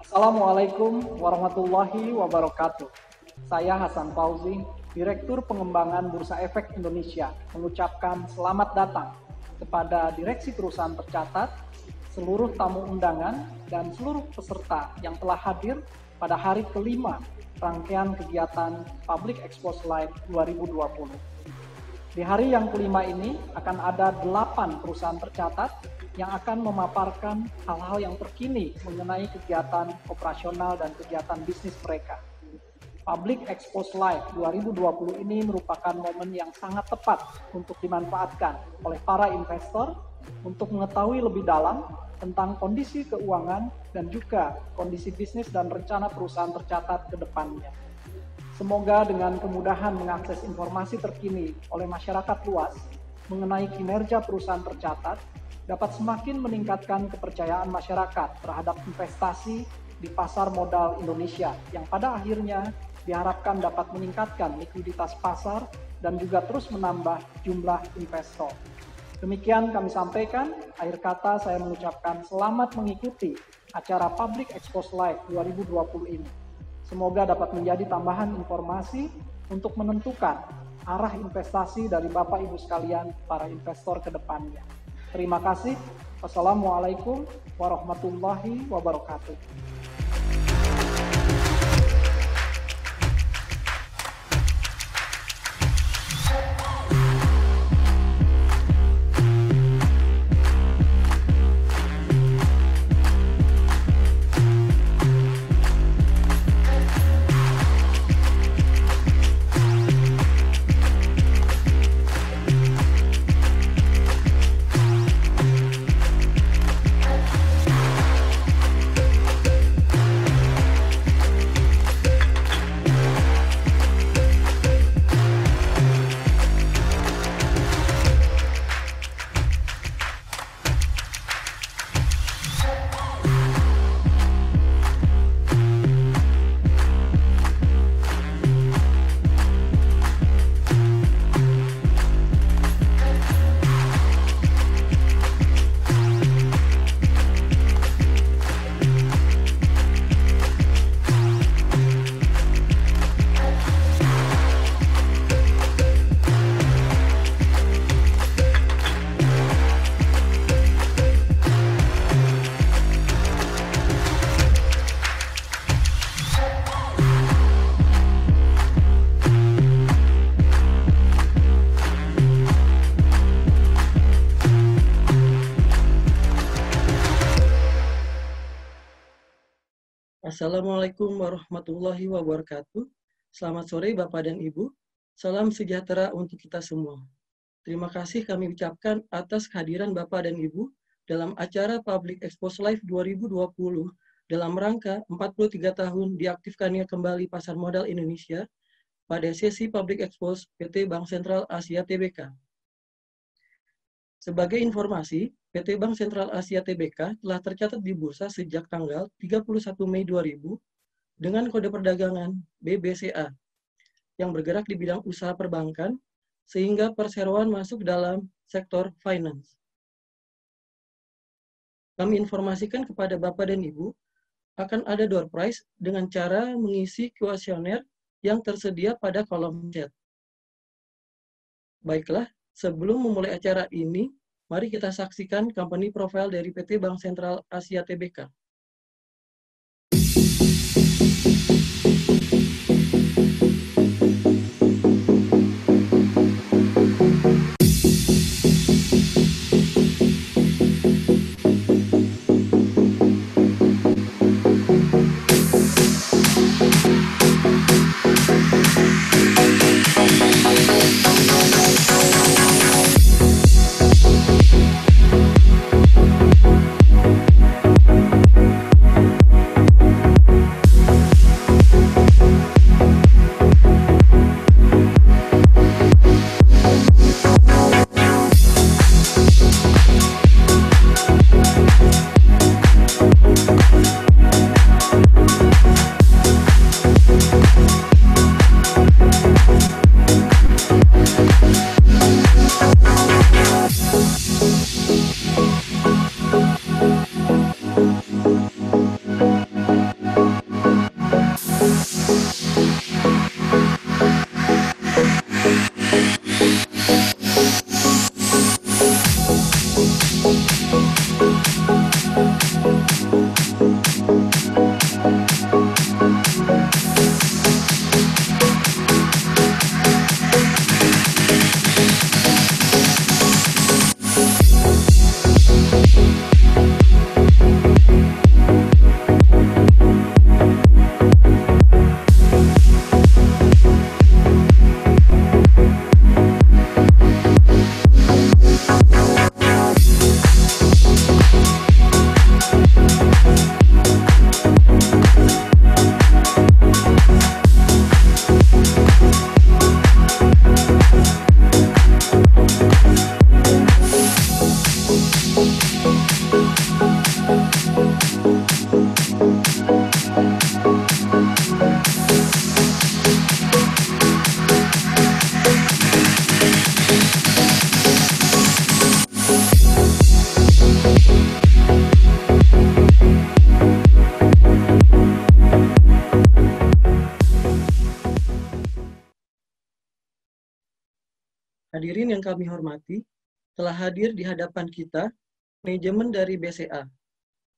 Assalamualaikum warahmatullahi wabarakatuh. Saya Hasan Fauzi, Direktur Pengembangan Bursa Efek Indonesia, mengucapkan selamat datang kepada Direksi Perusahaan Tercatat, seluruh tamu undangan, dan seluruh peserta yang telah hadir pada hari kelima rangkaian kegiatan Public Expose Live 2020. Di hari yang kelima ini akan ada 8 perusahaan tercatat yang akan memaparkan hal-hal yang terkini mengenai kegiatan operasional dan kegiatan bisnis mereka. Public Expose Live 2020 ini merupakan momen yang sangat tepat untuk dimanfaatkan oleh para investor untuk mengetahui lebih dalam tentang kondisi keuangan dan juga kondisi bisnis dan rencana perusahaan tercatat ke depannya. Semoga dengan kemudahan mengakses informasi terkini oleh masyarakat luas mengenai kinerja perusahaan tercatat dapat semakin meningkatkan kepercayaan masyarakat terhadap investasi di pasar modal Indonesia yang pada akhirnya diharapkan dapat meningkatkan likuiditas pasar dan juga terus menambah jumlah investor. Demikian kami sampaikan, akhir kata saya mengucapkan selamat mengikuti acara Public Expose Live 2020 ini. Semoga dapat menjadi tambahan informasi untuk menentukan arah investasi dari Bapak Ibu sekalian para investor ke depannya. Terima kasih. Wassalamualaikum warahmatullahi wabarakatuh. Assalamualaikum warahmatullahi wabarakatuh. Selamat sore Bapak dan Ibu. Salam sejahtera untuk kita semua. Terima kasih kami ucapkan atas kehadiran Bapak dan Ibu dalam acara Public Expose Live 2020 dalam rangka 43 tahun diaktifkannya kembali pasar modal Indonesia pada sesi Public Expose PT Bank Sentral Asia Tbk. Sebagai informasi, PT Bank Sentral Asia Tbk telah tercatat di bursa sejak tanggal 31 Mei 2000 dengan kode perdagangan BBCA yang bergerak di bidang usaha perbankan sehingga perseroan masuk dalam sektor finance. Kami informasikan kepada Bapak dan Ibu akan ada door prize dengan cara mengisi kuesioner yang tersedia pada kolom chat. Baiklah, sebelum memulai acara ini, mari kita saksikan company profile dari PT Bank Sentral Asia Tbk. Hadirin yang kami hormati, telah hadir di hadapan kita manajemen dari BCA.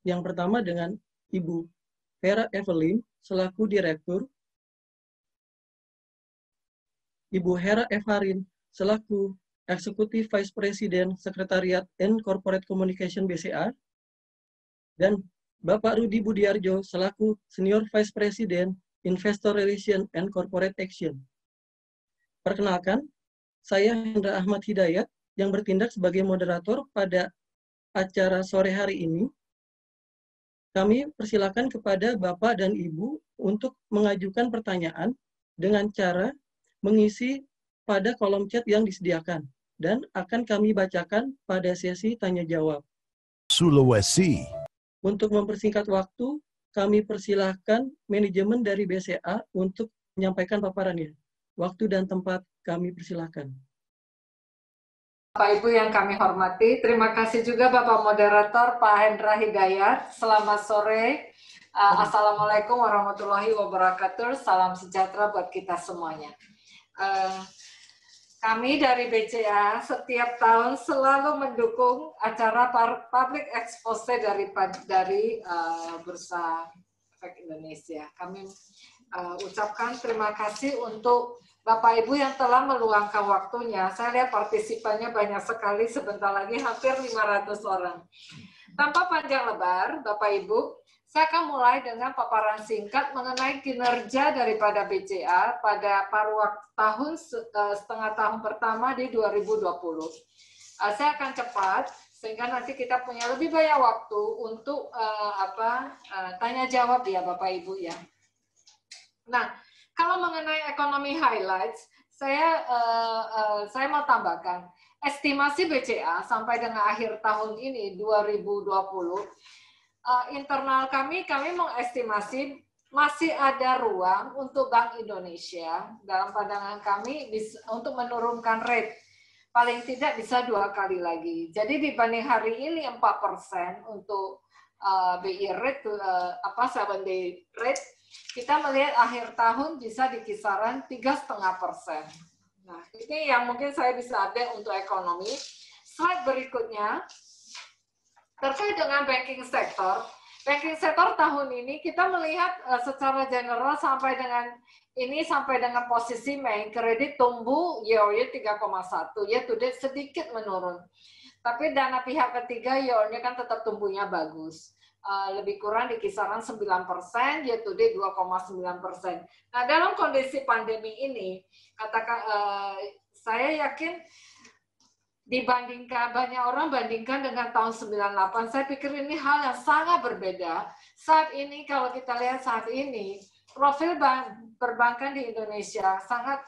Yang pertama dengan Ibu Vera Evelyn selaku Direktur, Ibu Hera Evarin selaku Executive Vice President Sekretariat and Corporate Communication BCA, dan Bapak Rudi Budiarjo selaku Senior Vice President Investor Relation and Corporate Action. Perkenalkan, saya Hendra Ahmad Hidayat yang bertindak sebagai moderator pada acara sore hari ini. Kami persilakan kepada Bapak dan Ibu untuk mengajukan pertanyaan dengan cara mengisi pada kolom chat yang disediakan dan akan kami bacakan pada sesi tanya jawab. Sulawesi. Untuk mempersingkat waktu, kami persilahkan manajemen dari BCA untuk menyampaikan paparannya. Waktu dan tempat kami persilahkan. Bapak Ibu yang kami hormati, terima kasih juga Bapak Moderator Pak Hendra Hidayat. Selamat sore. Assalamualaikum warahmatullahi wabarakatuh. Salam sejahtera buat kita semuanya. Kami dari BCA setiap tahun selalu mendukung acara public expose dari Bursa Efek Indonesia. Kami ucapkan terima kasih untuk Bapak Ibu yang telah meluangkan waktunya. Saya lihat partisipannya banyak sekali, sebentar lagi hampir 500 orang. Tanpa panjang lebar, Bapak Ibu, saya akan mulai dengan paparan singkat mengenai kinerja daripada BCA pada paruh tahun setengah tahun pertama di 2020. Saya akan cepat sehingga nanti kita punya lebih banyak waktu untuk tanya jawab ya Bapak Ibu ya. Nah, kalau mengenai ekonomi highlights, saya mau tambahkan estimasi BCA sampai dengan akhir tahun ini 2020. Internal kami mengestimasi masih ada ruang untuk Bank Indonesia dalam pandangan kami untuk menurunkan rate. Paling tidak bisa 2 kali lagi. Jadi dibanding hari ini 4% untuk BI rate, 7 day rate, kita melihat akhir tahun bisa di kisaran 3,5%. Nah, ini yang mungkin saya bisa update untuk ekonomi. Slide berikutnya. Terkait dengan banking sektor tahun ini kita melihat secara general sampai dengan posisi Mei, kredit tumbuh year-on-year 3,1, year to date sedikit menurun. Tapi dana pihak ketiga year-on-year kan tetap tumbuhnya bagus. Lebih kurang di kisaran 9%, year to date 2,9%. Nah, dalam kondisi pandemi ini, saya yakin banyak orang bandingkan dengan tahun 98, saya pikir ini hal yang sangat berbeda. Saat ini kalau kita lihat saat ini, profil perbankan di Indonesia sangat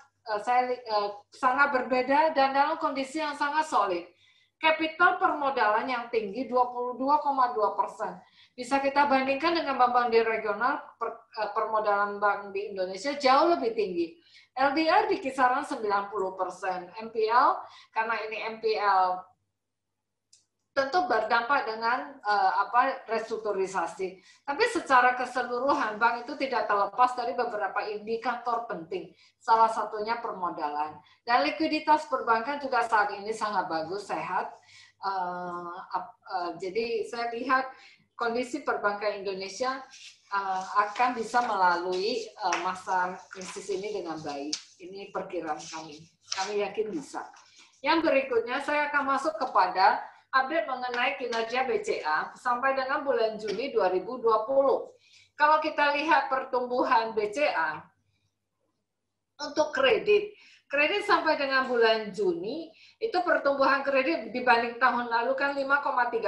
berbeda dan dalam kondisi yang sangat solid. Kapital permodalan yang tinggi 22,2%. Bisa kita bandingkan dengan bank-bank di regional, permodalan bank di Indonesia jauh lebih tinggi. LDR di kisaran 90%. MPL, karena ini MPL tentu berdampak dengan restrukturisasi. Tapi secara keseluruhan, bank itu tidak terlepas dari beberapa indikator penting. Salah satunya permodalan. Dan likuiditas perbankan juga saat ini sangat bagus, sehat. Jadi saya lihat kondisi perbankan Indonesia akan bisa melalui masa krisis ini dengan baik. Ini perkiraan kami. Kami yakin bisa. Yang berikutnya saya akan masuk kepada update mengenai kinerja BCA sampai dengan bulan Juli 2020. Kalau kita lihat pertumbuhan BCA untuk kredit sampai dengan bulan Juni itu pertumbuhan kredit dibanding tahun lalu kan 5,3%.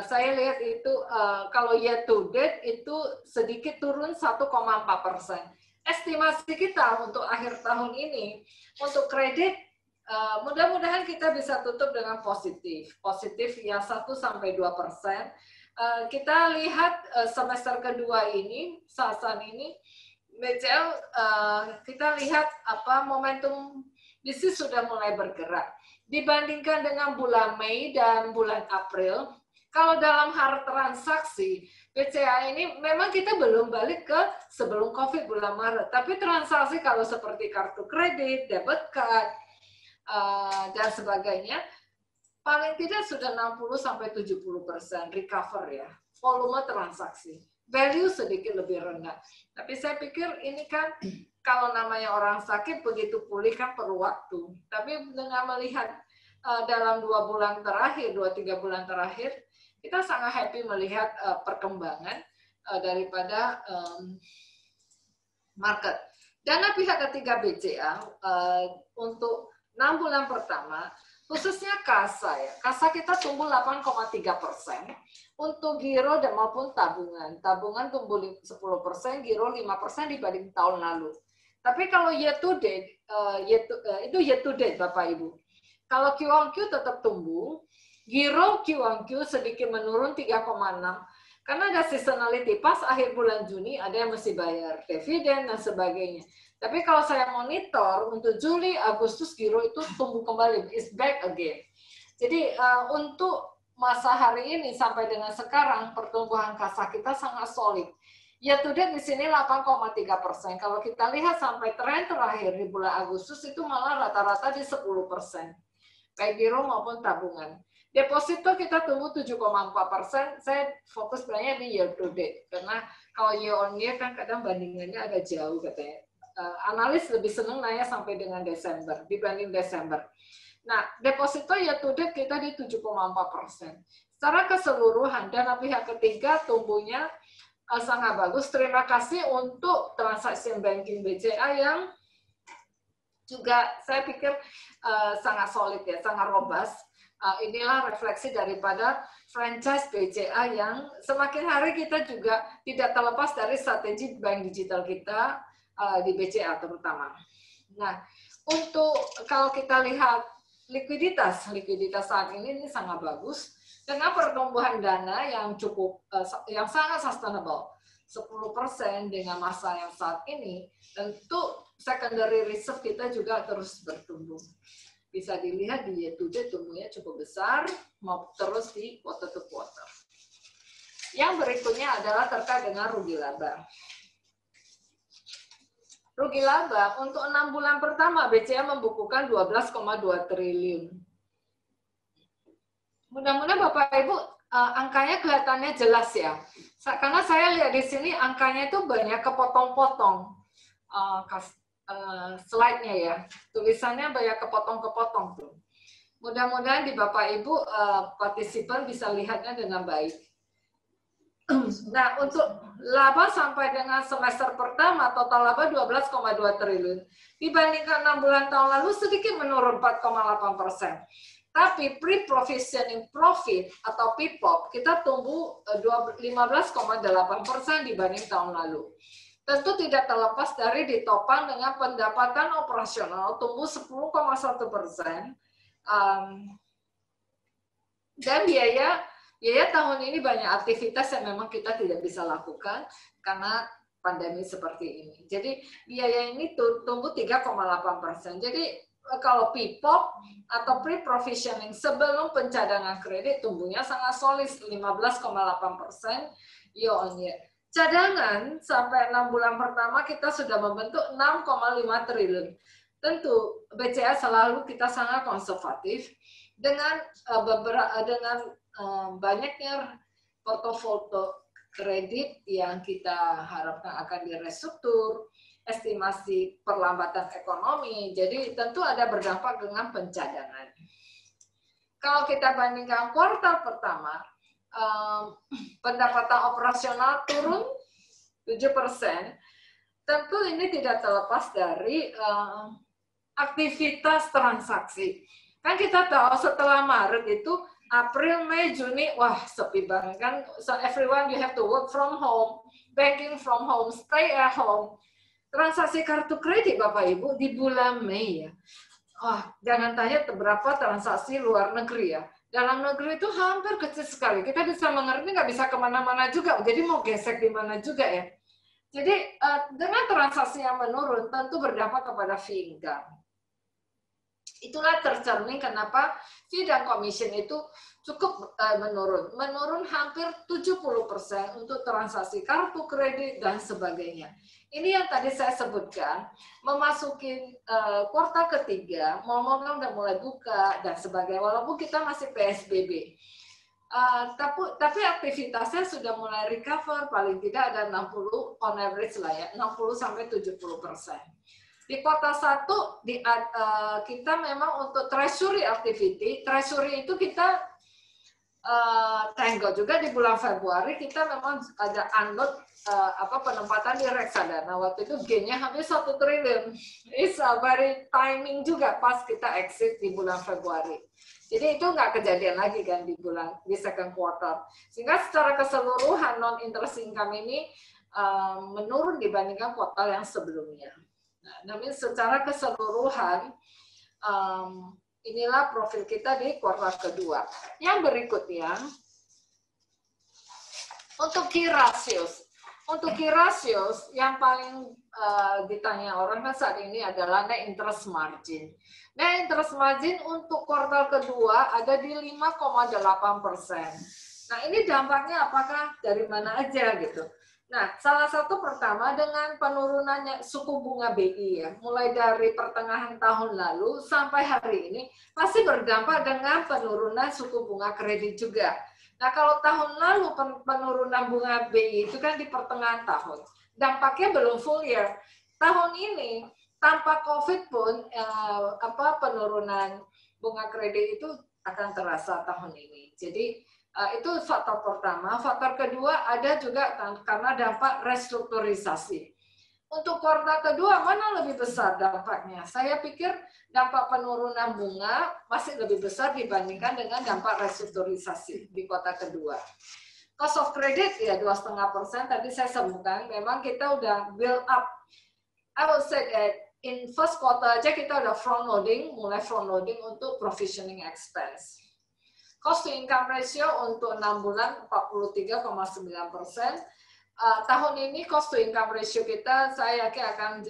Saya lihat itu kalau year to date itu sedikit turun 1,4%. Estimasi kita untuk akhir tahun ini untuk kredit mudah-mudahan kita bisa tutup dengan positif ya 1-2%. Kita lihat semester kedua ini saat ini BCL kita lihat momentum bisnis sudah mulai bergerak dibandingkan dengan bulan Mei dan bulan April. Kalau dalam hal transaksi, BCA ini memang kita belum balik ke sebelum COVID bulan Maret. Tapi transaksi kalau seperti kartu kredit, debit card, dan sebagainya, paling tidak sudah 60-70% recover ya, volume transaksi. Value sedikit lebih rendah. Tapi saya pikir ini kan kalau namanya orang sakit begitu pulih kan perlu waktu. Tapi dengan melihat dalam 2 bulan terakhir, 2-3 bulan terakhir, kita sangat happy melihat perkembangan daripada market. Dana pihak ketiga BCA untuk 6 bulan pertama, khususnya kasa ya, kasa kita tumbuh 8,3%. Untuk giro dan maupun tabungan. Tabungan tumbuh 10%, giro 5% dibanding tahun lalu. Tapi kalau year to date, itu year to date Bapak Ibu. Kalau Q-on-Q tetap tumbuh, giro Q-on-Q sedikit menurun 3,6. Karena ada seasonality, pas akhir bulan Juni ada yang mesti bayar dividen dan sebagainya. Tapi kalau saya monitor untuk Juli, Agustus, giro itu tumbuh kembali, is back again. Jadi untuk masa hari ini sampai dengan sekarang pertumbuhan kasa kita sangat solid. Year to date di sini 8,3%. Kalau kita lihat sampai tren terakhir di bulan Agustus itu malah rata-rata di 10%. Baik giro maupun tabungan. Deposito kita tumbuh 7,4%. Saya fokus sebenarnya di year to date karena kalau year on year kan kadang bandingannya agak jauh katanya. Analis lebih senang nanya sampai dengan Desember dibanding Desember. Nah, deposito year to date kita di 7,4%. Secara keseluruhan, dana pihak ketiga tumbuhnya sangat bagus. Terima kasih untuk transaksi banking BCA yang juga saya pikir sangat solid ya, sangat robust. Inilah refleksi daripada franchise BCA yang semakin hari kita juga tidak terlepas dari strategi bank digital kita di BCA terutama. Nah, untuk kalau kita lihat likuiditas saat ini sangat bagus dengan pertumbuhan dana yang cukup yang sangat sustainable 10% dengan masa yang saat ini. Tentu secondary reserve kita juga terus bertumbuh. Bisa dilihat di year to date tumbuhnya cukup besar mau terus di quarter to quarter. Yang berikutnya adalah terkait dengan rugi laba. Rugi laba untuk 6 bulan pertama BCA membukukan 12,2 triliun. Mudah-mudahan Bapak Ibu angkanya kelihatannya jelas ya. Karena saya lihat di sini angkanya itu banyak kepotong-potong slide-nya ya. Tulisannya banyak kepotong-kepotong tuh. Mudah-mudahan di Bapak Ibu partisipan bisa lihatnya dengan baik. Nah, untuk laba sampai dengan semester pertama, total laba 12,2 triliun. Dibandingkan 6 bulan tahun lalu, sedikit menurun 4,8%. Tapi pre-provisioning profit atau PPOP, kita tumbuh 15,8% dibanding tahun lalu. Tentu tidak terlepas dari ditopang dengan pendapatan operasional tumbuh 10,1%. Dan biaya tahun ini banyak aktivitas yang memang kita tidak bisa lakukan karena pandemi seperti ini. Jadi biaya ini tumbuh 3,8%. Jadi kalau PPOP atau pre-provisioning sebelum pencadangan kredit tumbuhnya sangat solid 15,8% year on year. Cadangan sampai 6 bulan pertama kita sudah membentuk 6,5 triliun. Tentu BCA selalu kita sangat konservatif dengan banyaknya portofolio kredit yang kita harapkan akan direstruktur, estimasi perlambatan ekonomi, jadi tentu ada berdampak dengan pencadangan. Kalau kita bandingkan kuartal pertama, pendapatan operasional turun 7%, tentu ini tidak terlepas dari aktivitas transaksi. Kan kita tahu setelah Maret itu April, Mei, Juni, wah sepi banget kan. So everyone you have to work from home, banking from home, stay at home. Transaksi kartu kredit Bapak Ibu di bulan Mei ya. Wah, jangan tanya berapa transaksi luar negeri ya. Dalam negeri itu hampir kecil sekali. Kita bisa mengerti nggak bisa kemana-mana juga. Jadi mau gesek di mana juga ya. Jadi dengan transaksi yang menurun tentu berdampak kepada fee income. Itulah tercermin kenapa fee dan commission itu cukup menurun hampir 70% untuk transaksi kartu kredit dan sebagainya. Ini yang tadi saya sebutkan, memasuki kuartal ketiga, mal-mal udah mulai buka dan sebagainya, walaupun kita masih PSBB. Tapi aktivitasnya sudah mulai recover, paling tidak ada 60 on average lah ya, 60-70%. Di kuartal 1 kita memang untuk treasury activity, treasury itu kita thank God juga di bulan Februari kita memang ada unload penempatan di reksadana. Waktu itu gainnya hampir 1 triliun. It's a very timing juga pas kita exit di bulan Februari. Jadi itu nggak kejadian lagi kan di second quarter. Sehingga secara keseluruhan non interest income ini menurun dibandingkan kuartal yang sebelumnya. Namun secara keseluruhan inilah profil kita di kuartal kedua. Yang berikutnya untuk key ratios. Untuk key ratios yang paling ditanya orang kan saat ini adalah net interest margin. Net interest margin untuk kuartal kedua ada di 5,8%. Nah ini dampaknya apakah dari mana aja gitu. Nah, salah satu pertama dengan penurunannya suku bunga BI ya, mulai dari pertengahan tahun lalu sampai hari ini pasti berdampak dengan penurunan suku bunga kredit juga. Nah, kalau tahun lalu penurunan bunga BI itu kan di pertengahan tahun, dampaknya belum full year. Tahun ini tanpa COVID pun penurunan bunga kredit itu akan terasa tahun ini. Jadi itu faktor pertama. Faktor kedua ada juga karena dampak restrukturisasi. Untuk kuartal kedua mana lebih besar dampaknya? Saya pikir dampak penurunan bunga masih lebih besar dibandingkan dengan dampak restrukturisasi di kuartal kedua. Cost of credit ya 2,5% tadi saya sebutkan. Memang kita udah build up. I would say that in first quarter aja kita udah mulai front loading untuk provisioning expense. Cost to income ratio untuk 6 bulan 43,9%. Tahun ini cost to income ratio kita saya yakin akan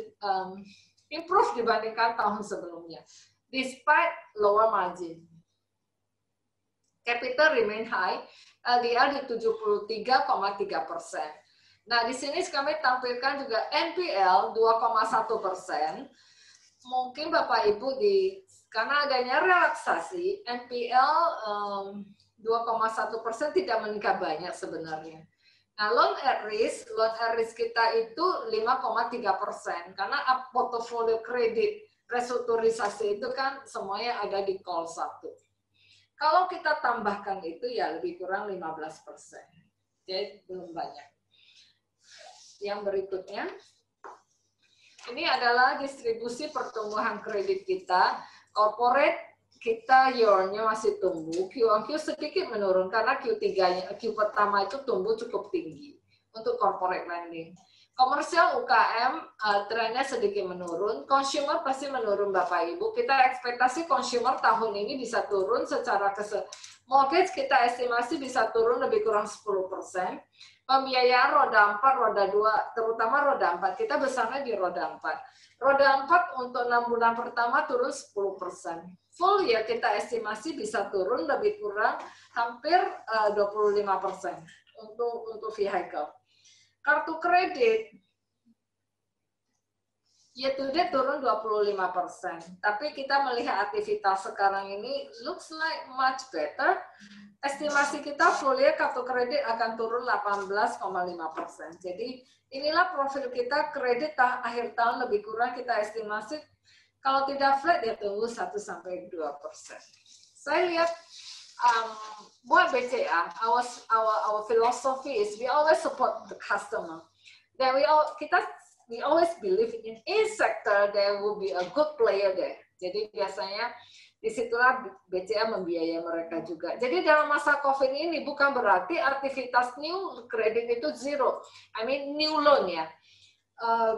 improve dibandingkan tahun sebelumnya. Despite lower margin. Capital remain high, LDR di 73,3%. Nah, di sini kami tampilkan juga NPL 2,1%. Mungkin Bapak Ibu karena adanya relaksasi, NPL 2,1% tidak meningkat banyak sebenarnya. Nah, loan at risk kita itu 5,3% karena portofolio kredit restrukturisasi itu kan semuanya ada di call 1. Kalau kita tambahkan itu ya lebih kurang 15%. Jadi belum banyak. Yang berikutnya, ini adalah distribusi pertumbuhan kredit kita. Corporate kita year-nya masih tumbuh, Q-on-Q sedikit menurun karena Q pertama itu tumbuh cukup tinggi untuk corporate lending. Komersial UKM trennya sedikit menurun, consumer pasti menurun Bapak Ibu. Kita ekspektasi consumer tahun ini bisa turun secara mortgage kita estimasi bisa turun lebih kurang 10%. Pembiayaan roda 4, roda 2, terutama roda 4, kita besarnya di roda 4. Roda 4 untuk 6 bulan pertama turun 10%. Full ya kita estimasi bisa turun lebih kurang hampir 25% untuk vehicle. Kartu kredit year to date turun 25%. Tapi kita melihat aktivitas sekarang ini looks like much better. Estimasi kita full year kartu kredit akan turun 18,5%. Jadi inilah profil kita kredit akhir tahun lebih kurang kita estimasi kalau tidak flat ya tunggu 1-2%. Saya lihat buat BCA, our philosophy is we always support the customer. Dan we always believe in a sector there will be a good player there. Jadi biasanya disitulah BCA membiayai mereka juga. Jadi dalam masa COVID ini bukan berarti aktivitas new kredit itu zero. I mean new loan ya.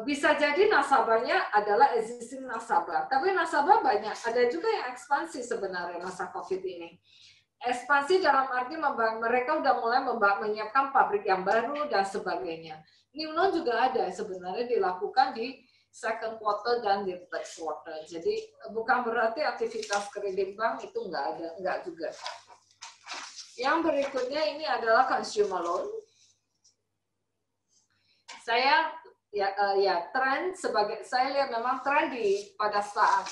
Bisa jadi nasabahnya adalah existing nasabah. Tapi nasabah banyak. Ada juga yang ekspansi sebenarnya masa COVID ini. Ekspansi dalam arti mereka udah mulai menyiapkan pabrik yang baru dan sebagainya. New loan juga ada sebenarnya dilakukan di second quarter dan di third quarter. Jadi bukan berarti aktivitas kredit bank itu nggak juga. Yang berikutnya ini adalah consumer loan. Saya tren saya lihat memang tren pada saat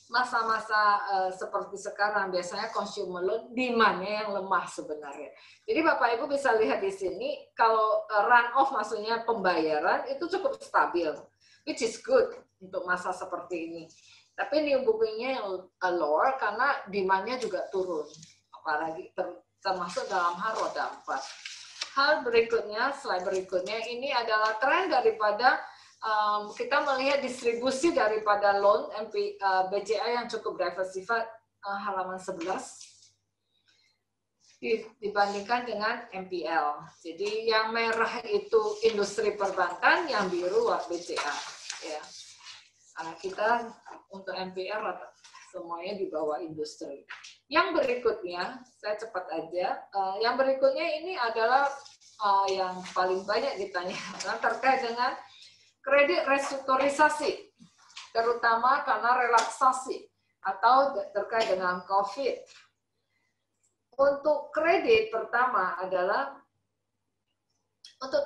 masa-masa seperti sekarang biasanya consumer loan demand-nya yang lemah sebenarnya. Jadi Bapak Ibu bisa lihat di sini kalau run off maksudnya pembayaran itu cukup stabil, which is good untuk masa seperti ini. Tapi new booking-nya yang lower karena demand-nya juga turun, apalagi termasuk dalam hal roda 4. Hal berikutnya, slide berikutnya ini adalah tren daripada kita melihat distribusi daripada loan BCA yang cukup diversified, halaman 11 dibandingkan dengan NPL. Jadi yang merah itu industri perbankan, yang biru BCA. Ya. Kita untuk NPL semuanya di bawah industri. Yang berikutnya, saya cepat aja. Yang berikutnya ini adalah yang paling banyak ditanyakan terkait dengan kredit restrukturisasi, terutama karena relaksasi atau terkait dengan COVID. Untuk kredit pertama adalah untuk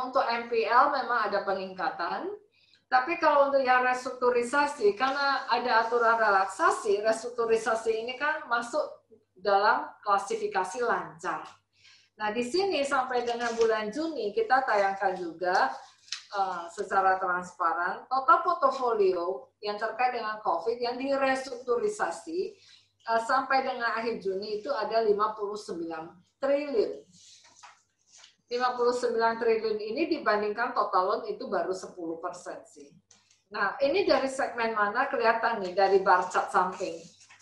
untuk NPL memang ada peningkatan, tapi kalau untuk yang restrukturisasi karena ada aturan relaksasi, restrukturisasi ini kan masuk dalam klasifikasi lancar. Nah di sini sampai dengan bulan Juni kita tayangkan juga secara transparan, total portofolio yang terkait dengan COVID yang direstrukturisasi sampai dengan akhir Juni itu ada 59 triliun. 59 triliun ini dibandingkan total loan itu baru 10% sih. Nah, ini dari segmen mana kelihatan nih, dari bar chart samping.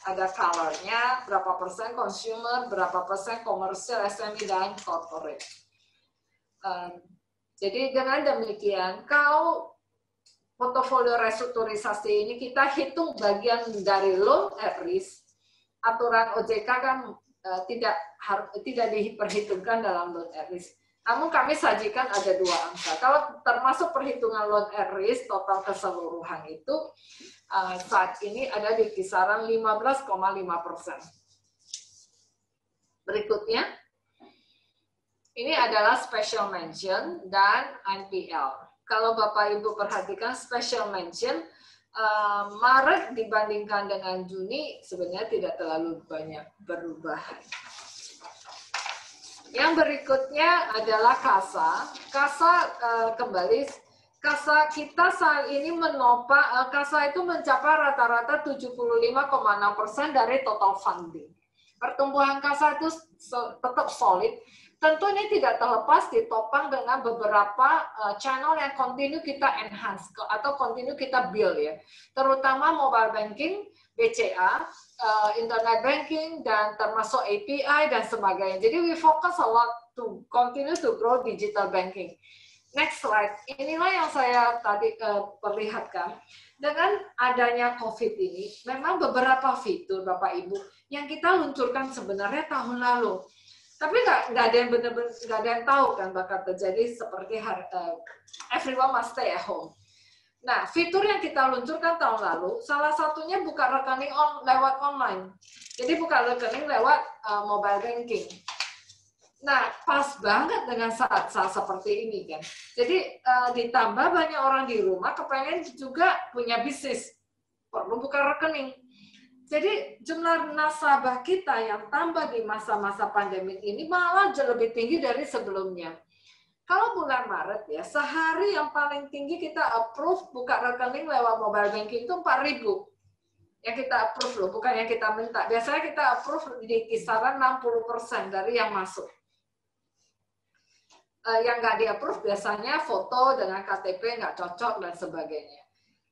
Ada color-nya, berapa persen consumer, berapa persen komersial, SME, dan corporate. Jadi dengan demikian, kalau portofolio restrukturisasi ini kita hitung bagian dari loan at risk, aturan OJK kan tidak diperhitungkan dalam loan at risk. Namun kami sajikan ada 2 angka. Kalau termasuk perhitungan loan at risk, total keseluruhan itu saat ini ada di kisaran 15,5%. Berikutnya. Ini adalah special mention dan NPL. Kalau Bapak Ibu perhatikan special mention, Maret dibandingkan dengan Juni sebenarnya tidak terlalu banyak berubah. Yang berikutnya adalah kasa. Kasa kembali, kasa kita saat ini menopang, kasa itu mencapai rata-rata 75,6% dari total funding. Pertumbuhan kasa itu tetap solid. Tentu ini tidak terlepas ditopang dengan beberapa channel yang continue kita enhance atau continue kita build ya. Terutama mobile banking, BCA, internet banking, dan termasuk API dan sebagainya. Jadi we focus a lot to continue to grow digital banking. Next slide. Inilah yang saya tadi perlihatkan. Dengan adanya COVID ini, memang beberapa fitur Bapak Ibu yang kita luncurkan sebenarnya tahun lalu. Tapi nggak ada yang benar-benar nggak ada yang tahu kan bakal terjadi seperti everyone must stay at home. Nah, fitur yang kita luncurkan tahun lalu, salah satunya buka rekening lewat online. Jadi buka rekening lewat mobile banking. Nah, pas banget dengan saat-saat seperti ini kan. Jadi ditambah banyak orang di rumah kepengen juga punya bisnis, perlu buka rekening. Jadi jumlah nasabah kita yang tambah di masa-masa pandemi ini malah jauh lebih tinggi dari sebelumnya. Kalau bulan Maret ya, sehari yang paling tinggi kita approve buka rekening lewat mobile banking itu 4.000. Yang kita approve loh, bukan yang kita minta. Biasanya kita approve di kisaran 60% dari yang masuk. Yang nggak di-approve biasanya foto dengan KTP nggak cocok dan sebagainya.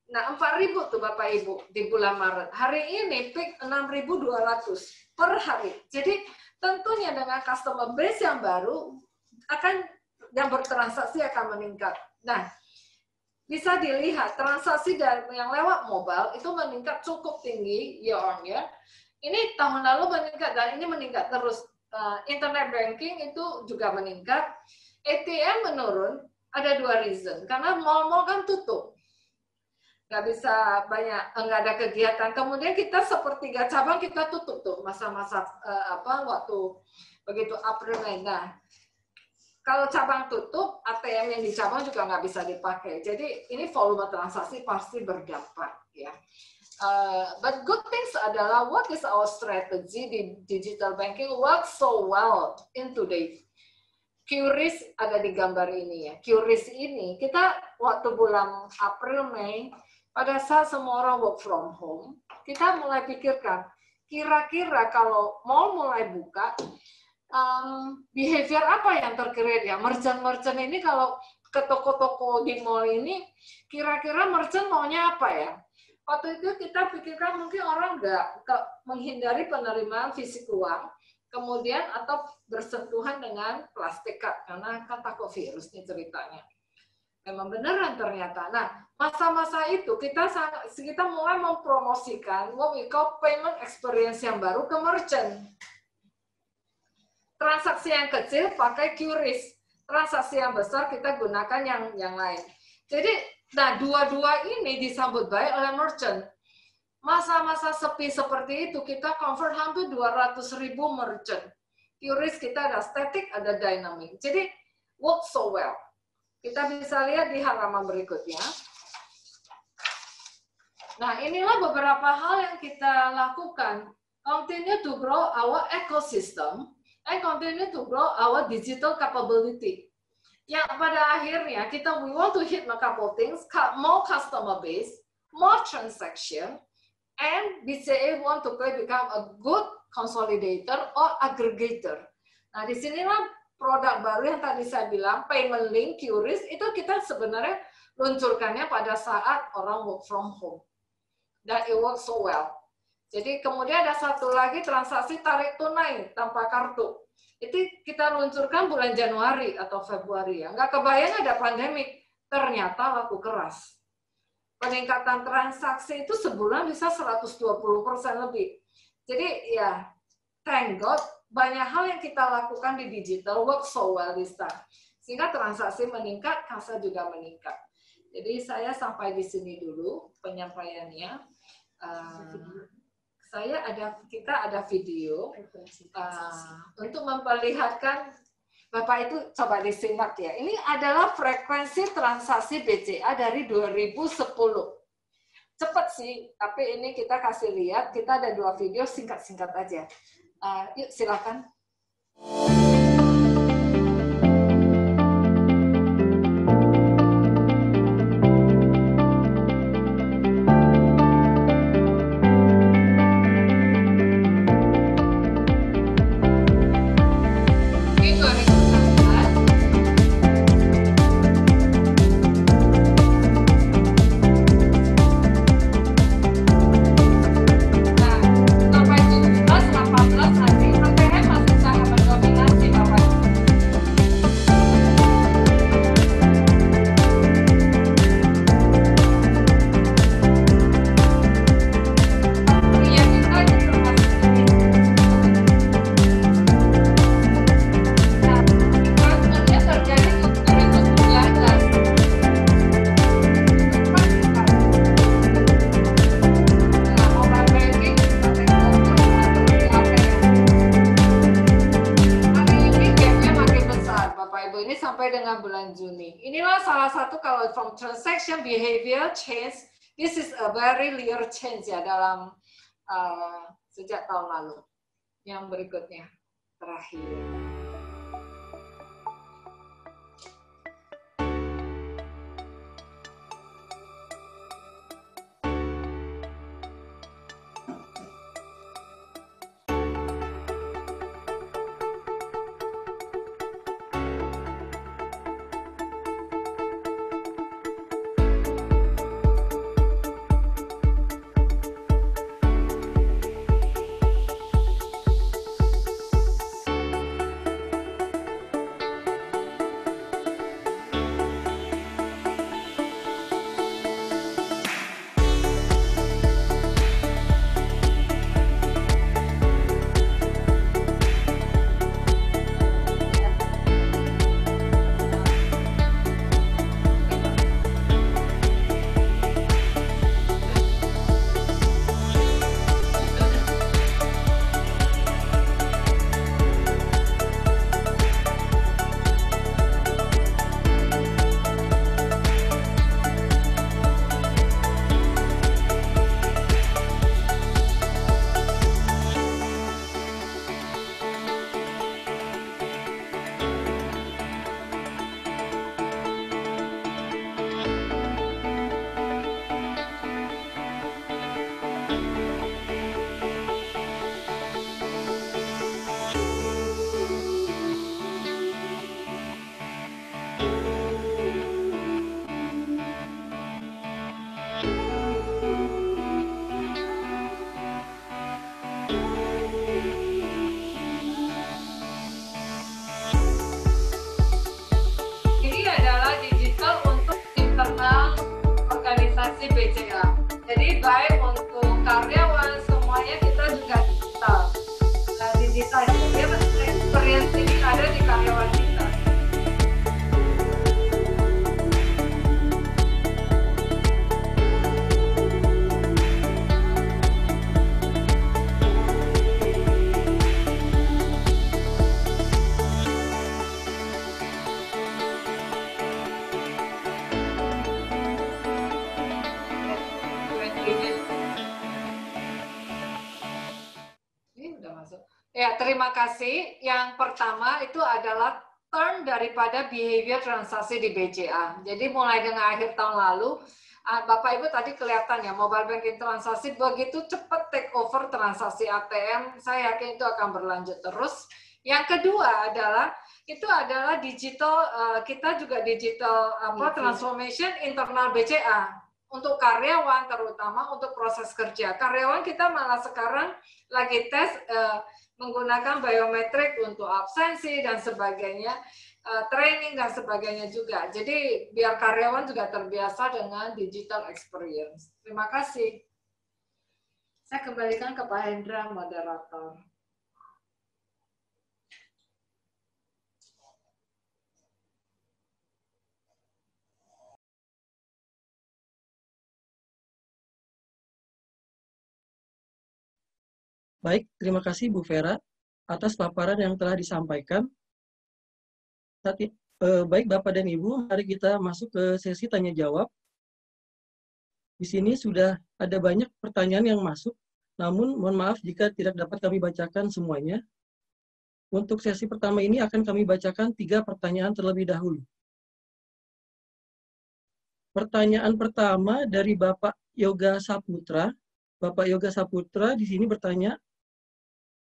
Nah, 4.000 tuh Bapak Ibu di bulan Maret. Hari ini peak 6.200 per hari. Jadi tentunya dengan customer base yang baru yang bertransaksi akan meningkat. Nah, bisa dilihat transaksi yang lewat mobile itu meningkat cukup tinggi year on year. Ini tahun lalu meningkat dan ini meningkat terus. Internet banking itu juga meningkat. ATM menurun, ada 2 reason. Karena mall-mall kan tutup. nggak bisa banyak, nggak ada kegiatan. Kemudian kita sepertiga cabang kita tutup tuh masa-masa waktu begitu April Mei. Nah, kalau cabang tutup, ATM yang di cabang juga nggak bisa dipakai. Jadi ini volume transaksi pasti berdampak ya. But good things adalah what is our strategy di digital banking works so well in today. QRIS ada di gambar ini ya. QRIS ini kita waktu bulan April Mei pada saat semua orang work from home, kita mulai pikirkan kira-kira kalau mall mulai buka, behavior apa yang terkreat ya? Merchant-merchant ini kalau ke toko-toko di mall ini, kira-kira merchant maunya apa ya? Waktu itu kita pikirkan mungkin orang nggak menghindari penerimaan fisik uang, kemudian atau bersentuhan dengan plastik karena kan takut virus nih ceritanya. Memang beneran ternyata. Nah, masa-masa itu kita mulai mempromosikan what we call payment experience yang baru ke merchant. Transaksi yang kecil pakai QRIS, transaksi yang besar kita gunakan yang lain. Jadi, nah dua-dua ini disambut baik oleh merchant. Masa-masa sepi seperti itu kita convert hampir 200.000 merchant. QRIS kita ada static, ada dynamic. Jadi work so well. Kita bisa lihat di halaman berikutnya. Nah, inilah beberapa hal yang kita lakukan. Continue to grow our ecosystem and continue to grow our digital capability. Yang pada akhirnya we want to hit a couple things, more customer base, more transaction, and BCA want to become a good consolidator or aggregator. Nah, disinilah produk baru yang tadi saya bilang, payment link, QRIS, itu kita sebenarnya luncurkannya pada saat orang work from home. Dan it works so well. Jadi kemudian ada satu lagi transaksi tarik tunai tanpa kartu. Itu kita luncurkan bulan Januari atau Februari ya. Nggak kebayang ada pandemik, ternyata laku keras. Peningkatan transaksi itu sebulan bisa 120% lebih. Jadi ya, thank God, banyak hal yang kita lakukan di digital work so well this time. Sehingga transaksi meningkat, kasa juga meningkat. Jadi saya sampai di sini dulu penyampaiannya. Kita ada video untuk memperlihatkan, Bapak itu coba disimak ya. Ini adalah frekuensi transaksi BCA dari 2010. Cepat sih, tapi ini kita kasih lihat. Kita ada 2 video singkat-singkat aja. Yuk silakan. Transaction behavior change, this is a very clear change ya dalam sejak tahun lalu. Yang berikutnya, terakhir. Ya, terima kasih. Yang pertama itu adalah turn daripada behavior transaksi di BCA. Jadi mulai dengan akhir tahun lalu, Bapak Ibu tadi kelihatan ya, mobile banking transaksi begitu cepat take over transaksi ATM, saya yakin itu akan berlanjut terus. Yang kedua adalah itu adalah digital, kita juga digital transformation internal BCA untuk karyawan, terutama untuk proses kerja. Karyawan kita malah sekarang lagi tes menggunakan biometrik untuk absensi dan sebagainya, training dan sebagainya juga. Jadi biar karyawan juga terbiasa dengan digital experience. Terima kasih. Saya kembalikan ke Pak Hendra, moderator. Baik, terima kasih Bu Vera atas paparan yang telah disampaikan. Baik Bapak dan Ibu, mari kita masuk ke sesi tanya jawab. Di sini sudah ada banyak pertanyaan yang masuk, namun mohon maaf jika tidak dapat kami bacakan semuanya. Untuk sesi pertama ini akan kami bacakan 3 pertanyaan terlebih dahulu. Pertanyaan pertama dari Bapak Yoga Saputra. Bapak Yoga Saputra di sini bertanya,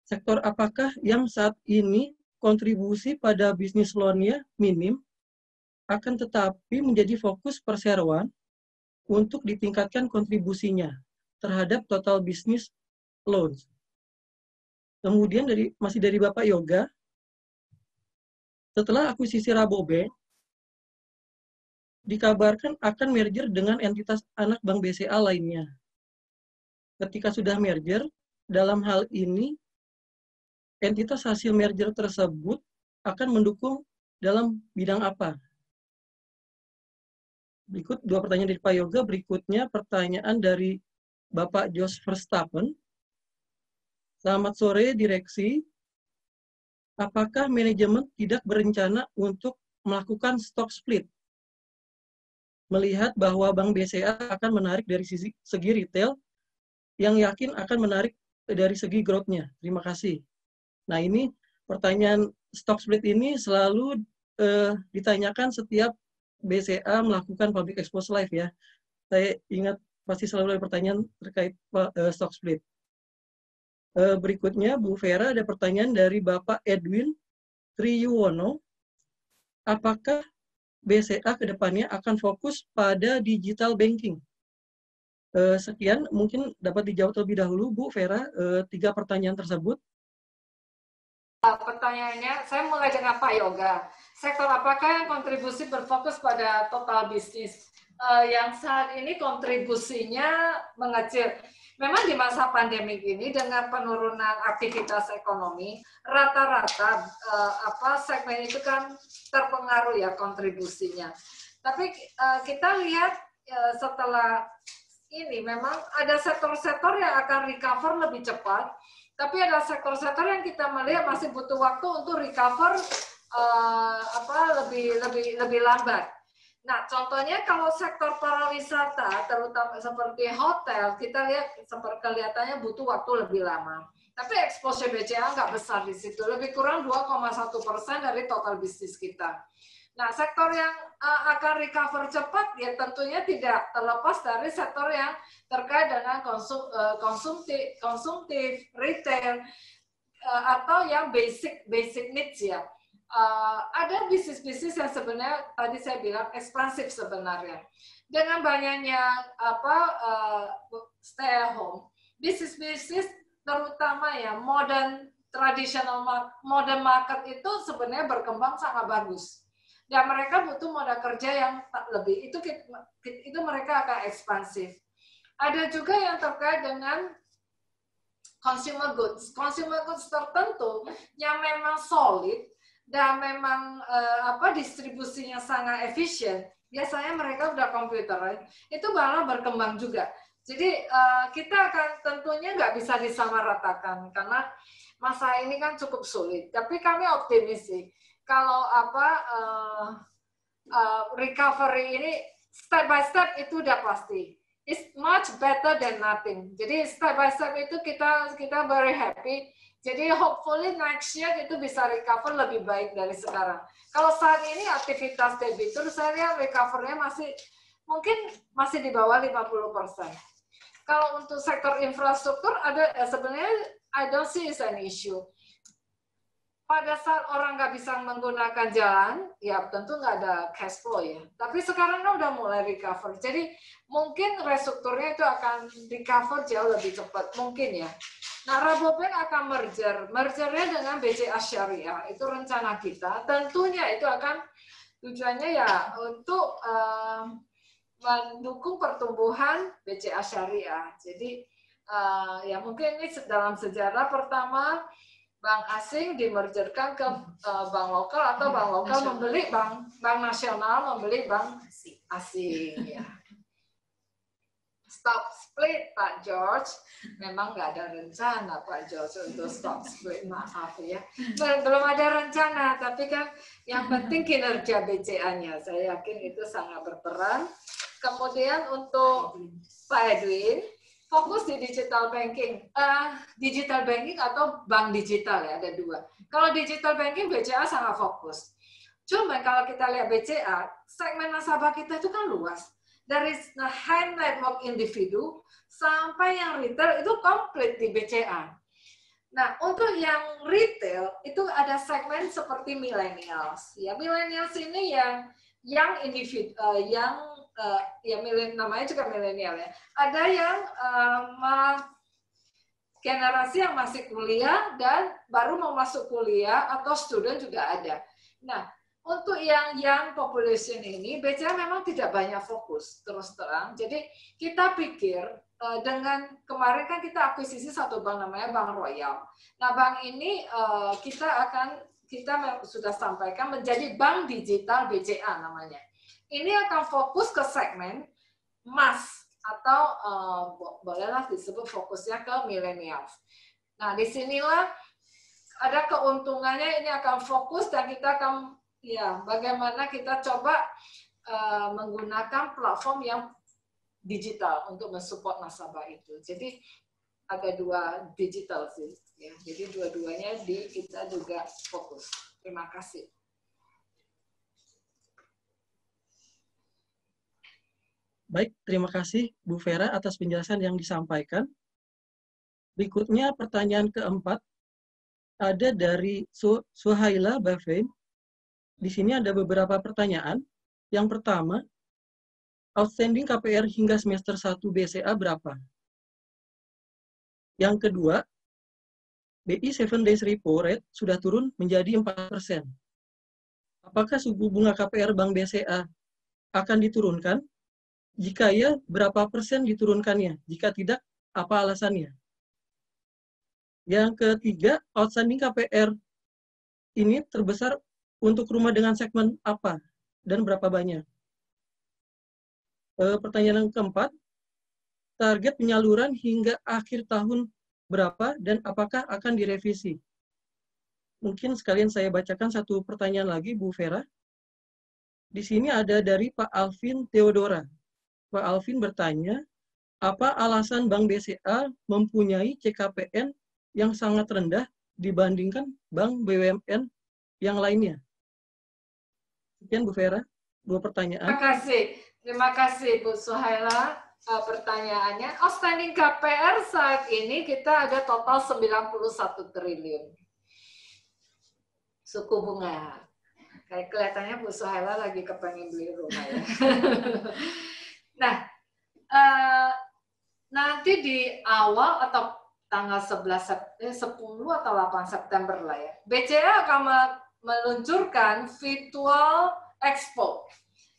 sektor apakah yang saat ini kontribusi pada bisnis loan-nya minim, akan tetapi menjadi fokus perseroan untuk ditingkatkan kontribusinya terhadap total bisnis loans. Kemudian masih dari Bapak Yoga, setelah akuisisi Rabobank, dikabarkan akan merger dengan entitas anak Bank BCA lainnya. Ketika sudah merger, dalam hal ini, entitas hasil merger tersebut akan mendukung dalam bidang apa? Berikut 2 pertanyaan dari Pak Yoga. Berikutnya pertanyaan dari Bapak Jos Verstappen. Selamat sore, direksi. Apakah manajemen tidak berencana untuk melakukan stock split? Melihat bahwa Bank BCA akan menarik dari segi retail, yang yakin akan menarik dari segi growth-nya. Terima kasih. Nah, ini pertanyaan stock split ini selalu ditanyakan setiap BCA melakukan public expose live ya. Saya ingat pasti selalu ada pertanyaan terkait stock split. Berikutnya Bu Vera ada pertanyaan dari Bapak Edwin Triyuwono. Apakah BCA ke depannya akan fokus pada digital banking? Sekian, mungkin dapat dijawab terlebih dahulu Bu Vera 3 pertanyaan tersebut. Pertanyaannya, saya mulai dengan Pak Yoga. Sektor apakah yang kontribusi berfokus pada total bisnis? Yang saat ini kontribusinya mengecil. Memang di masa pandemi ini dengan penurunan aktivitas ekonomi, rata-rata segmen itu kan terpengaruh ya kontribusinya. Tapi kita lihat setelah ini memang ada sektor-sektor yang akan recover lebih cepat. Tapi ada sektor-sektor yang kita melihat masih butuh waktu untuk recover lebih lambat. Nah, contohnya kalau sektor pariwisata, terutama seperti hotel, kita lihat kelihatannya butuh waktu lebih lama. Tapi exposure BCA nggak besar di situ, lebih kurang 2,1% dari total bisnis kita. Nah, sektor yang akan recover cepat ya tentunya tidak terlepas dari sektor yang terkait dengan konsumtif, retail, atau yang basic needs ya. Ada bisnis-bisnis yang sebenarnya tadi saya bilang ekspansif sebenarnya. Dengan banyaknya stay at home, bisnis-bisnis terutama ya traditional modern market itu sebenarnya berkembang sangat bagus. Dan mereka butuh modal kerja yang lebih, itu mereka akan ekspansif. Ada juga yang terkait dengan consumer goods tertentu yang memang solid dan memang distribusinya sangat efisien. Biasanya mereka udah komputer, itu malah berkembang juga. Jadi kita akan tentunya nggak bisa disamaratakan karena masa ini kan cukup sulit. Tapi kami optimis sih. Kalau recovery ini step by step itu udah pasti. It's much better than nothing. Jadi step by step itu kita very happy. Jadi hopefully next year itu bisa recover lebih baik dari sekarang. Kalau saat ini aktivitas debitur saya lihat recovernya mungkin masih di bawah 50%. Kalau untuk sektor infrastruktur ada sebenarnya I don't see is an issue. Pada saat orang nggak bisa menggunakan jalan, ya tentu nggak ada cash flow ya. Tapi sekarang udah mulai recover. Jadi mungkin restrukturnya itu akan recover jauh lebih cepat. Mungkin ya. Nah, Rabobank akan mergernya dengan BCA Syariah. Itu rencana kita. Tentunya itu akan tujuannya ya untuk mendukung pertumbuhan BCA Syariah. Jadi ya mungkin ini dalam sejarah pertama bank asing dimergerkan ke bank lokal atau bank lokal membeli bank nasional membeli bank asing. Ya. Stock split Pak George, memang nggak ada rencana Pak George untuk stock split, maaf ya. Belum ada rencana, tapi kan yang penting kinerja BCA-nya, saya yakin itu sangat berperan. Kemudian untuk Pak Edwin, fokus di digital banking. Digital banking atau bank digital ya, ada dua. Kalau digital banking BCA sangat fokus. Cuma kalau kita lihat BCA, segmen nasabah kita itu kan luas. Dari high net worth individu sampai yang retail itu komplit di BCA. Nah, untuk yang retail itu ada segmen seperti millennials. Ya, millennials ini yang individu, namanya juga milenial ya. Ada yang generasi yang masih kuliah dan baru mau masuk kuliah atau student juga ada. Nah, untuk yang young population ini, BCA memang tidak banyak fokus terus terang. Jadi kita pikir dengan kemarin kan kita akuisisi satu bank namanya Bank Royal. Nah, bank ini kita sudah sampaikan menjadi bank digital BCA namanya. Ini akan fokus ke segmen mass atau bolehlah disebut fokusnya ke millennials. Nah, disinilah ada keuntungannya, ini akan fokus dan kita akan bagaimana kita coba menggunakan platform yang digital untuk mensupport nasabah itu. Jadi ada dua digital sih, ya. Jadi dua-duanya kita juga fokus. Terima kasih. Baik, terima kasih Bu Vera atas penjelasan yang disampaikan. Berikutnya pertanyaan keempat ada dari Suhaila Bafein. Di sini ada beberapa pertanyaan. Yang pertama, outstanding KPR hingga semester 1 BCA berapa? Yang kedua, BI 7 days repo rate sudah turun menjadi 4%. Apakah suku bunga KPR Bank BCA akan diturunkan? Jika ya, berapa persen diturunkannya? Jika tidak, apa alasannya? Yang ketiga, outstanding KPR ini terbesar untuk rumah dengan segmen apa dan berapa banyak? Pertanyaan yang keempat, target penyaluran hingga akhir tahun berapa dan apakah akan direvisi? Mungkin sekalian saya bacakan satu pertanyaan lagi, Bu Vera. Di sini ada dari Pak Alvin Theodora. Pak Alvin bertanya, apa alasan Bank BCA mempunyai CKPN yang sangat rendah dibandingkan bank BUMN yang lainnya? Sekian Bu Vera, dua pertanyaan. Terima kasih Bu Suhaila pertanyaannya. Outstanding KPR saat ini kita ada total 91 triliun. Suku bunga. Kayak kelihatannya Bu Suhaila lagi kepengen beli rumah ya. Nah, nanti di awal atau tanggal 10 atau 8 September lah ya, BCA akan meluncurkan virtual expo.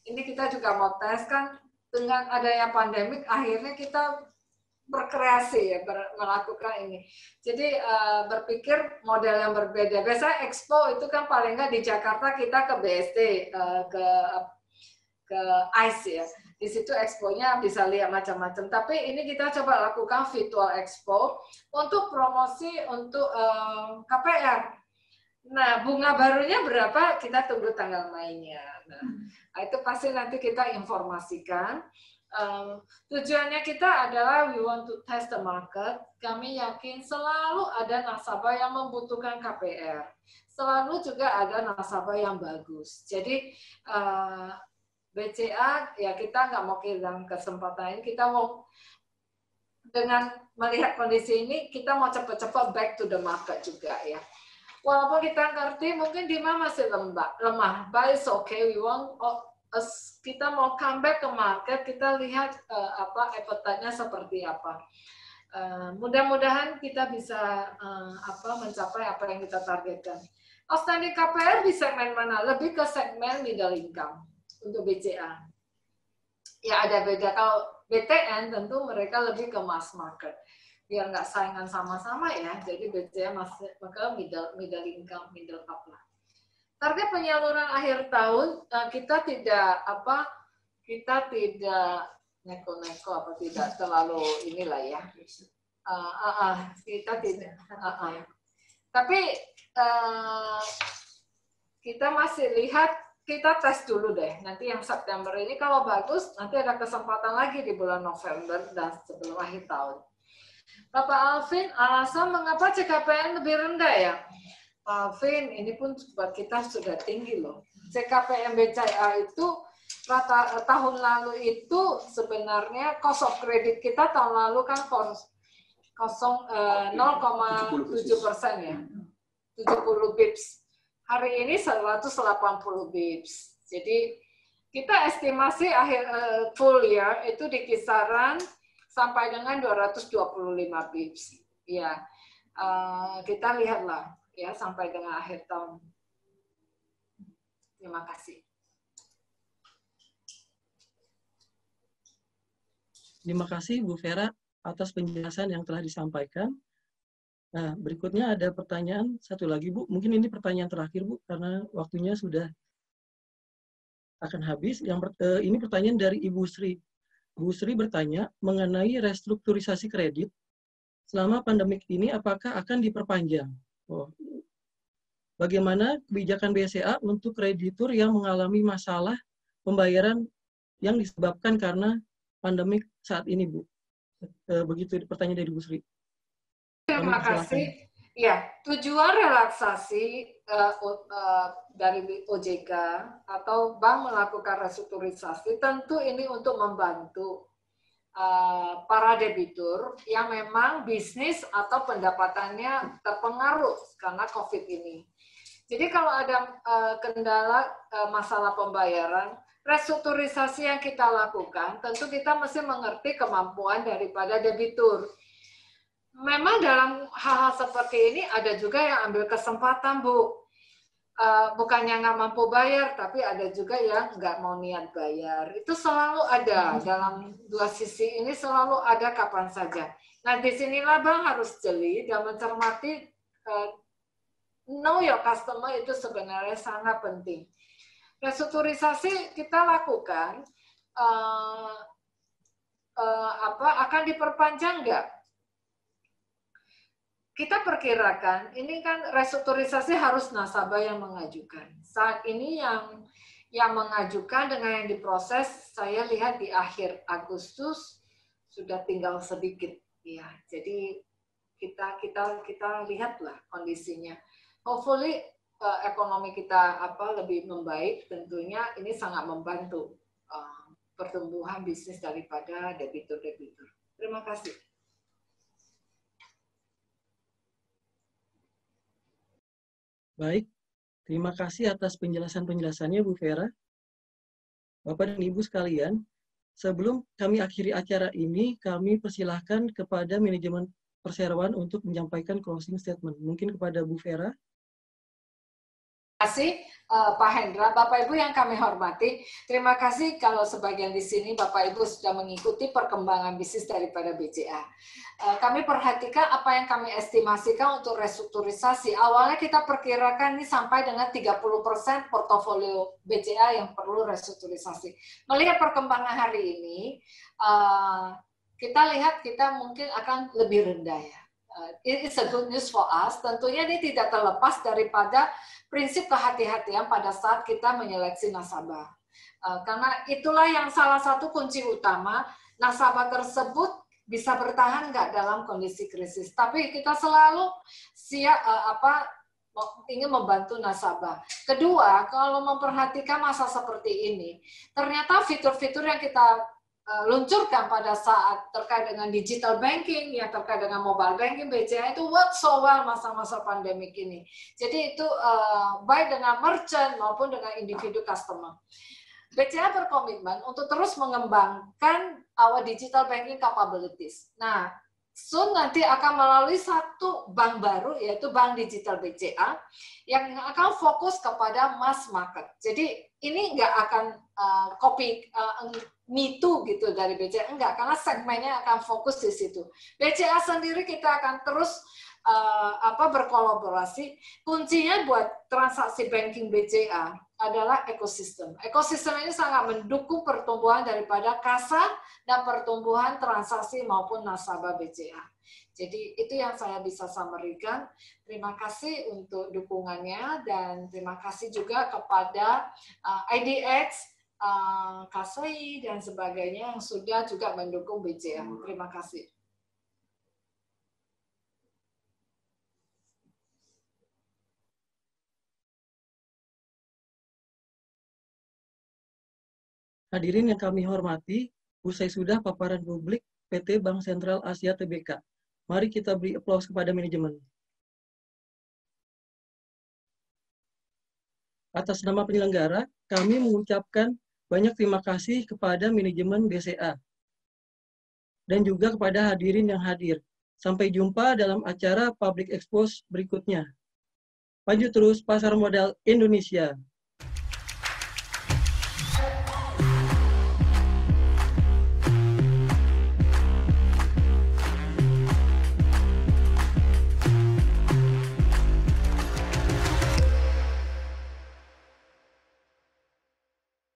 Ini kita juga mau tes kan, dengan adanya pandemik, akhirnya kita berkreasi ya, melakukan ini. Jadi berpikir model yang berbeda. Biasanya expo itu kan paling nggak di Jakarta kita ke BSD, ke ICE ya. Di situ expo-nya bisa lihat macam-macam. Tapi ini kita coba lakukan virtual expo untuk promosi untuk KPR. Nah, bunga barunya berapa? Kita tunggu tanggal mainnya. Nah, itu pasti nanti kita informasikan. Tujuannya kita adalah we want to test the market. Kami yakin selalu ada nasabah yang membutuhkan KPR. Selalu juga ada nasabah yang bagus. Jadi BCA ya kita nggak mau kehilangan kesempatan ini. Kita mau dengan melihat kondisi ini kita mau cepat-cepat back to the market juga ya. Walaupun kita ngerti mungkin demand masih lemah, but it's okay. We want kita mau comeback ke market, kita lihat appetite-nya seperti apa. Mudah-mudahan kita bisa mencapai apa yang kita targetkan. Outstanding KPR di segmen mana? Lebih ke segmen middle income untuk BCA. Ya ada beda, kalau BTN tentu mereka lebih ke mass market. Biar nggak saingan sama-sama ya, jadi BCA masih ke middle income, middle up lah. Target penyaluran akhir tahun kita tidak neko-neko apa tidak terlalu inilah ya. Kita tidak. Tapi kita masih lihat, kita tes dulu deh. Nanti yang September ini kalau bagus, nanti ada kesempatan lagi di bulan November dan sebelum akhir tahun. Bapak Alvin, alasan mengapa CKPM lebih rendah ya? Pak Alvin, ini pun buat kita sudah tinggi loh. CKPM BCA itu tahun lalu itu sebenarnya cost of credit kita tahun lalu kan 0,7% ya, 70 bips. Hari ini 180 bips. Jadi kita estimasi akhir full year itu di kisaran sampai dengan 225 bips. Ya, kita lihatlah ya sampai dengan akhir tahun. Terima kasih. Terima kasih Bu Vera atas penjelasan yang telah disampaikan. Nah, berikutnya ada pertanyaan satu lagi Bu. Mungkin ini pertanyaan terakhir Bu, karena waktunya sudah akan habis. Ini pertanyaan dari Ibu Sri. Bu Sri bertanya mengenai restrukturisasi kredit selama pandemik ini apakah akan diperpanjang? Bagaimana kebijakan BCA untuk kreditur yang mengalami masalah pembayaran yang disebabkan karena pandemik saat ini, Bu? Begitu pertanyaan dari Bu Sri. Terima kasih. Ya, tujuan relaksasi dari OJK atau bank melakukan restrukturisasi tentu ini untuk membantu para debitur yang memang bisnis atau pendapatannya terpengaruh karena COVID ini. Jadi kalau ada kendala masalah pembayaran, restrukturisasi yang kita lakukan, tentu kita mesti mengerti kemampuan daripada debitur. Memang dalam hal-hal seperti ini ada juga yang ambil kesempatan, Bu. Bukannya nggak mampu bayar, tapi ada juga yang nggak mau niat bayar. Itu selalu ada dalam dua sisi ini, selalu ada kapan saja. Nah, disinilah Bank harus jeli dan mencermati know your customer itu sebenarnya sangat penting. Restrukturisasi kita lakukan akan diperpanjang nggak? Kita perkirakan ini kan restrukturisasi harus nasabah yang mengajukan. Saat ini yang mengajukan dengan yang diproses, saya lihat di akhir Agustus sudah tinggal sedikit, ya. Jadi kita lihatlah kondisinya. Hopefully ekonomi kita lebih membaik. Tentunya ini sangat membantu pertumbuhan bisnis daripada debitur-debitur. Terima kasih. Baik, terima kasih atas penjelasan-penjelasannya Bu Vera. Bapak dan Ibu sekalian, sebelum kami akhiri acara ini, kami persilahkan kepada manajemen perseroan untuk menyampaikan closing statement. Mungkin kepada Bu Vera. Terima kasih Pak Hendra, Bapak Ibu yang kami hormati. Terima kasih kalau sebagian di sini Bapak Ibu sudah mengikuti perkembangan bisnis daripada BCA. Kami perhatikan apa yang kami estimasikan untuk restrukturisasi. Awalnya kita perkirakan ini sampai dengan 30% portofolio BCA yang perlu restrukturisasi. Melihat perkembangan hari ini, kita lihat kita mungkin akan lebih rendah ya. It's a good news for us. Tentunya ini tidak terlepas daripada prinsip kehati-hatian pada saat kita menyeleksi nasabah. Karena itulah yang salah satu kunci utama, nasabah tersebut bisa bertahan nggak dalam kondisi krisis. Tapi kita selalu siap ingin membantu nasabah. Kedua, kalau memperhatikan masa seperti ini, ternyata fitur-fitur yang kita luncurkan pada saat terkait dengan digital banking, yang terkait dengan mobile banking, BCA itu work so well masa-masa pandemik ini. Jadi itu baik dengan merchant maupun dengan individu customer. BCA berkomitmen untuk terus mengembangkan our digital banking capabilities. Nah, soon nanti akan melalui satu bank baru, yaitu Bank Digital BCA, yang akan fokus kepada mass market. Jadi ini nggak akan copy me too gitu dari BCA, enggak, karena segmennya akan fokus di situ. BCA sendiri kita akan terus berkolaborasi. Kuncinya buat transaksi banking BCA adalah ekosistem. Ekosistem ini sangat mendukung pertumbuhan daripada kasa dan pertumbuhan transaksi maupun nasabah BCA. Jadi itu yang saya bisa summary-kan. Terima kasih untuk dukungannya dan terima kasih juga kepada IDX, Kasai dan sebagainya yang sudah juga mendukung BCA. Terima kasih. Hadirin yang kami hormati, usai sudah paparan publik PT Bank Sentral Asia Tbk. Mari kita beri aplaus kepada manajemen. Atas nama penyelenggara, kami mengucapkan banyak terima kasih kepada manajemen BCA dan juga kepada hadirin yang hadir. Sampai jumpa dalam acara Public Expose berikutnya. Maju terus pasar modal Indonesia.